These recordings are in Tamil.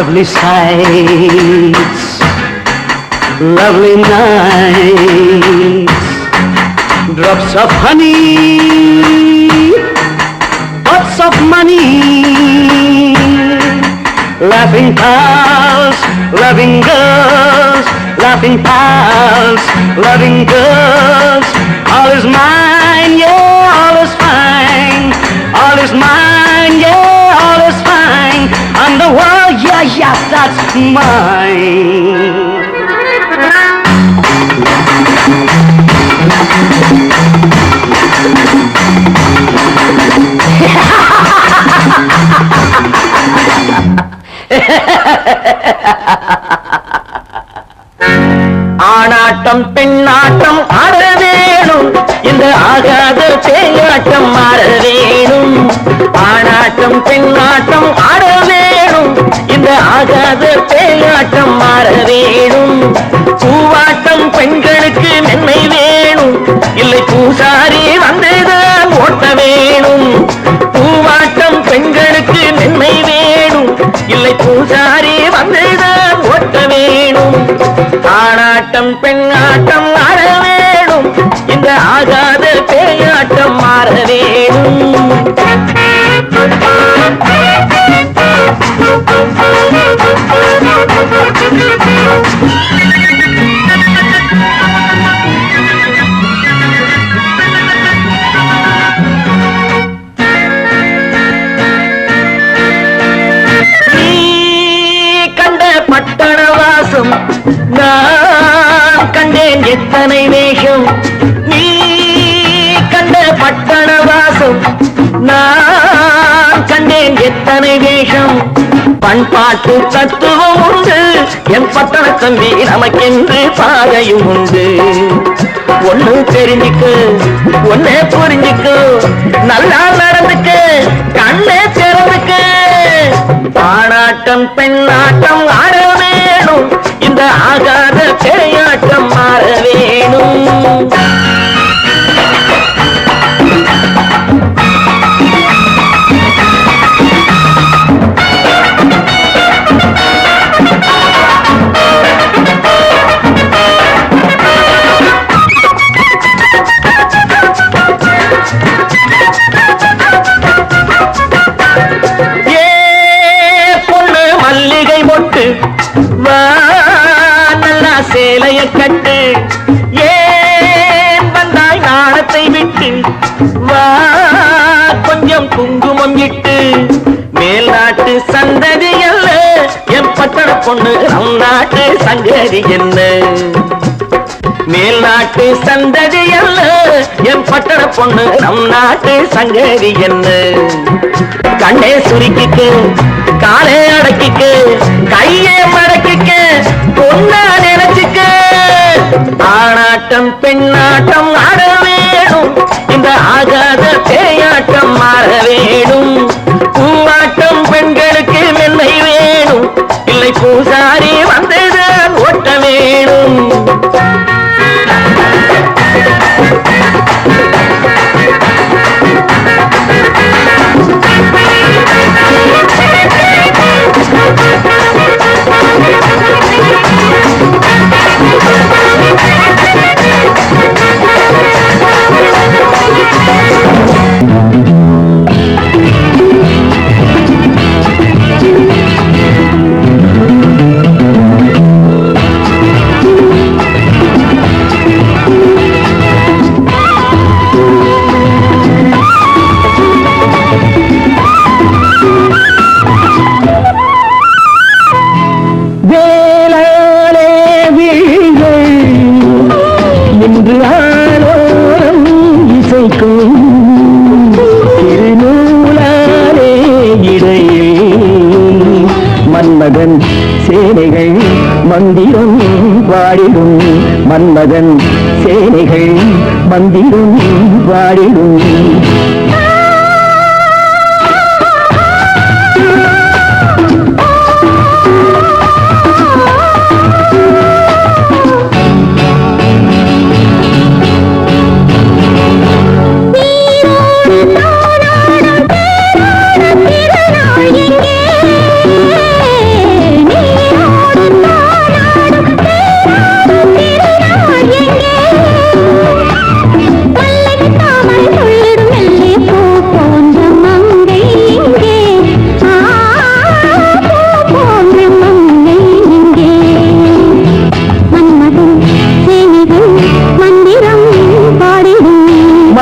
lovely sights, lovely nights, drops of honey, pots of money, laughing pals, loving girls, laughing pals, loving girls. All is mine, yeah, all is fine. All is mine, yeah, all is fine. And the world, yeah, yeah, that's mine. ஆனாட்டம் பெண்ணாட்டம் ஆட வேணும், இந்த ஆகாத தேயாட்டம் ஆட வேணும். ஆனாட்டம் பெண்ணாட்டம் ஆட வேணும், இந்த ஆகாத தேயாட்டம் ஆட வேணும். பூவாட்டம் பெண்களுக்கு மென்மை வேணும், இல்லை பூசாரி வந்தேதான் ஓட்ட வேணும். பூவாட்டம் பெண்களுக்கு மென்மை வேணும், இல்லை பூசாரி வந்தேதான் ஓட்ட வேணும். ஆனாட்டம் பெண்ணாட்டம் ஆட வேணும், இந்த ஆகாத பேயாட்டம் மாற வேணும். நான் கண்டேன் எத்தனை வேஷம், நீ கண்ட பட்டண வாசம். நான் கண்டேன் எத்தனை வேஷம், பண்பாட்டு தத்துவம் உண்டு என் பட்டண தம்பி, நமக்கென்று பாதையும் உண்டு. ஒண்ணு தெரிஞ்சுக்கு, ஒன்னே புரிஞ்சுக்கு, நல்லா நடந்துக்கு, கண்ணே திறந்துக்கு. ஆனாட்டம் பெண்ணாட்டம் ஆட வேணும், இந்த ஆகாத பேயாட்டம் மாற வேணும். சேலைய கட்டு, ஏன் வந்தாய் நாணத்தை விட்டு, வா கொஞ்சம் குங்குமம் இட்டு. மேல் நாட்டு சந்ததி அல்ல என் பட்டண பொண்ணு, நம் நாட்டு சங்கதி என்ன. மேல் நாட்டு சந்ததி அல்ல என் பட்டண பொண்ணு, நம் நாட்டு சங்கதி என்ன. கண்ணே சுருக்கிக்கு, காலே அடக்கிக்கு, கையே மடக்கிக்கு, பொண்ணா நினைச்சுக்கு. ஆனாட்டம் பெண்ணாட்டம் ஆட வேணும், இந்த ஆகாத பேயாட்டம் மாற வேணும். பூவாட்டம் பெண்களுக்கு மென்மை வேணும், இல்லை பூசாரி வந்தேதான் ஓட்ட வேணும். மன்மதன் சேனைகள் மந்திரம் பாடிடும், மன்மதன் சேனைகள் மந்திரம் பாடிடும்.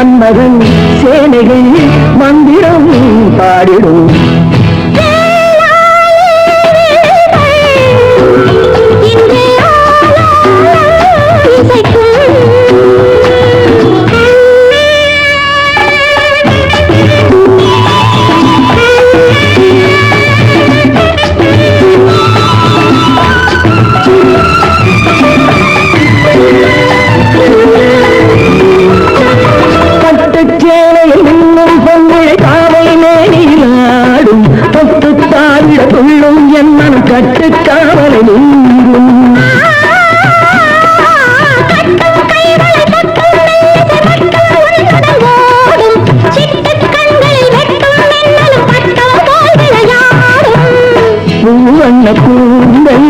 மன்மதன் சேனைகள் மந்திரம் பாடிடும் கட்டுக்காவலை நீங்கும் பூவண்ண கூந்தல்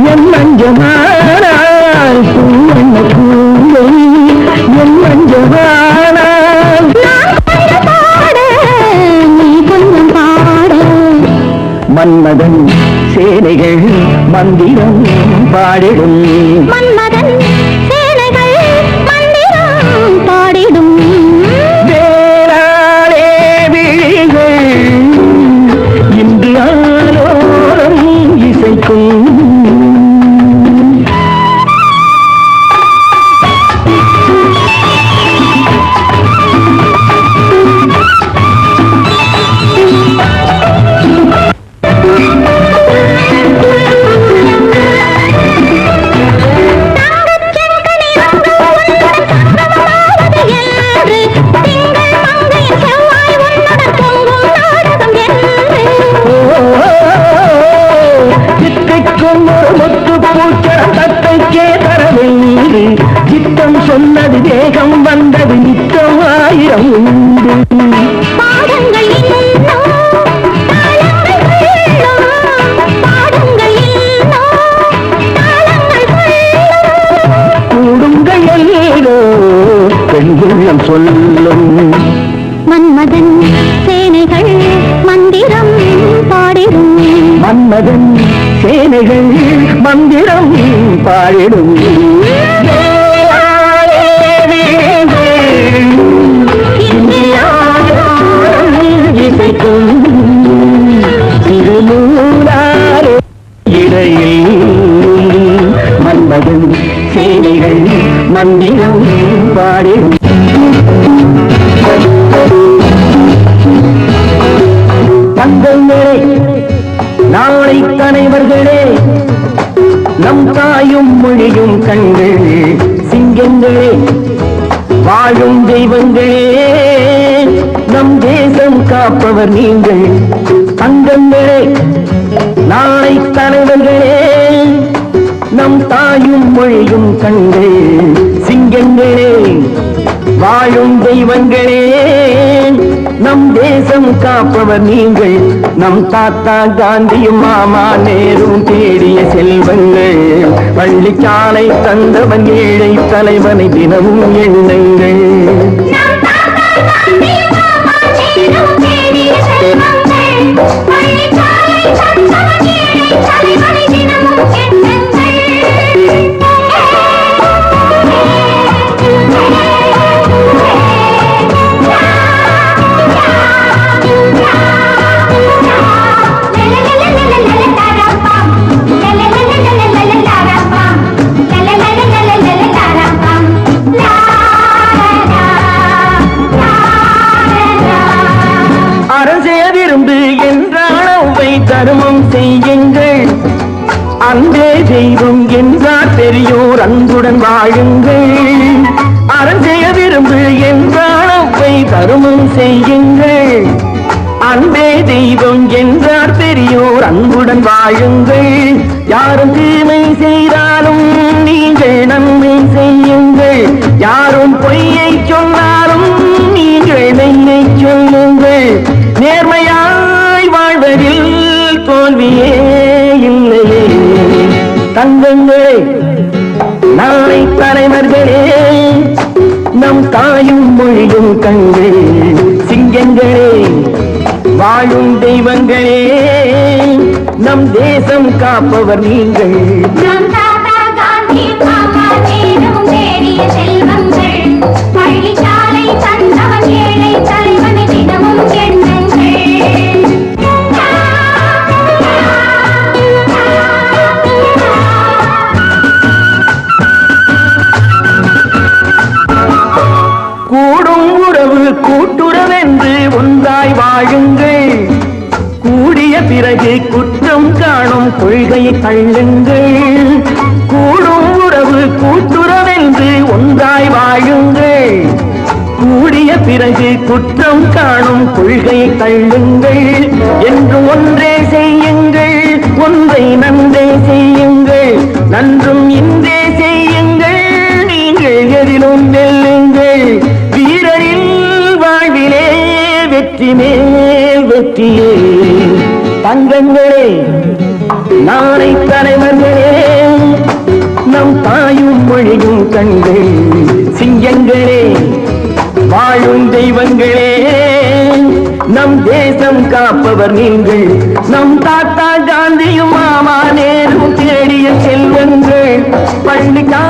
என் மஞ்சமானால் பூவண்ண கூந்தல் என் மஞ்சமானால் நீ கொஞ்சம் பாட மன்மதன் சேனைகள் மந்திரம் பாடிடும் மன்மதன் சேனைகள் மந்திரம் பாடிடும் வேளாளே விழிகள் இன்று ஆலோலம் இசைக்கும் சித்தம் சொன்னது தேகம் வந்தது நித்தம் ஆயிரம் உண்டு பாடங்கள் கூடுங்கள் எல்லோ பெண்குள்ளம் சொல்லும் மன்மதன் சேனைகள் மந்திரம் பாடிடும் மன்மதன் சேனைகள் மந்திரம் பாடிடும் இசைக்கும் திருநூலாரே இடையில் மன்மதன் சேனைகள் மந்திரம் பாடிடும் தங்கங்களே நாளை தலைவர்களே நம் தாயும் மொழியும் கண்கள் சிங்கங்களே வாழும் தெய்வங்களே நம் தேசம் காப்பவர் நீங்கள் தங்கங்களே நாளை தலைவர்களே நம் தாயும் மொழியும் கண்கள் சிங்கங்களே வாழும் தெய்வங்களே நம் தேசம் காப்பவர் நீங்கள் நம் தாத்தா காந்தியும் மாமா நேரும் தேடிய செல்வங்கள் பள்ளிச்சாலை தந்தவன் ஏழை தலைவனை தினமும் எண்ணுங்கள் தர்மம் செய்யுங்கள் அன்பே தெய்வம் என்றார் பெரியோர் அன்புடன் வாழுங்கள் அறம் செய்ய விரும்பு என்றால் அவ்வை தர்மம் செய்யுங்கள் அன்பே தெய்வம் என்றார் பெரியோர் அன்புடன் வாழுங்கள் யாரும் தீமை செய்தாலும் நீங்கள் நன்மை செய்யுங்கள் யாரும் பொய்யை சொன்னாலும் நீங்கள் மெய்யை சொல்லுங்கள் நேர்மையாய் வாழ்வதில் தோல்வியே இல்லையே தங்கங்களே நாளை தலைவர்களே நம் தாயும் மொழியும் கண்கள் சிங்கங்களே வாழும் தெய்வங்களே நம் தேசம் காப்பவர் நீங்கள் செல்வங்கள் பள்ளிச்சாலை கூடும் உறவு கூட்டுறவென்று ஒன்றாய் வாழுங்கள். கூடிய பிறகு குற்றம் காணும் கொள்கையை தள்ளுங்கள். கூடும் உறவு கூட்டுறவென்று ஒன்றாய் வாழுங்கள். கூடிய பிறகு குற்றம் காணும் கொள்கையை தள்ளுங்கள். என்று ஒன்றே செய்யுங்கள், ஒன்றை நன்றே செய்யுங்கள். நன்றும் இன்றே செய்யுங்கள், நீங்கள் எதிலும் வெல்லுங்கள். வீரரின் வாழ்விலே வெற்றி மேல் வெற்றியே. தங்கங்களே, நாளை தலைவர்களே, நம் தாயும் மொழியும் கண்கள். சிங்கங்களே, வாழும் தெய்வங்களே, நம் தேசம் காப்பவர் நீங்கள். நம் தாத்தா காந்தியும் மாமா நேரும் தேடிய செல்வங்கள். பள்ளிக்கா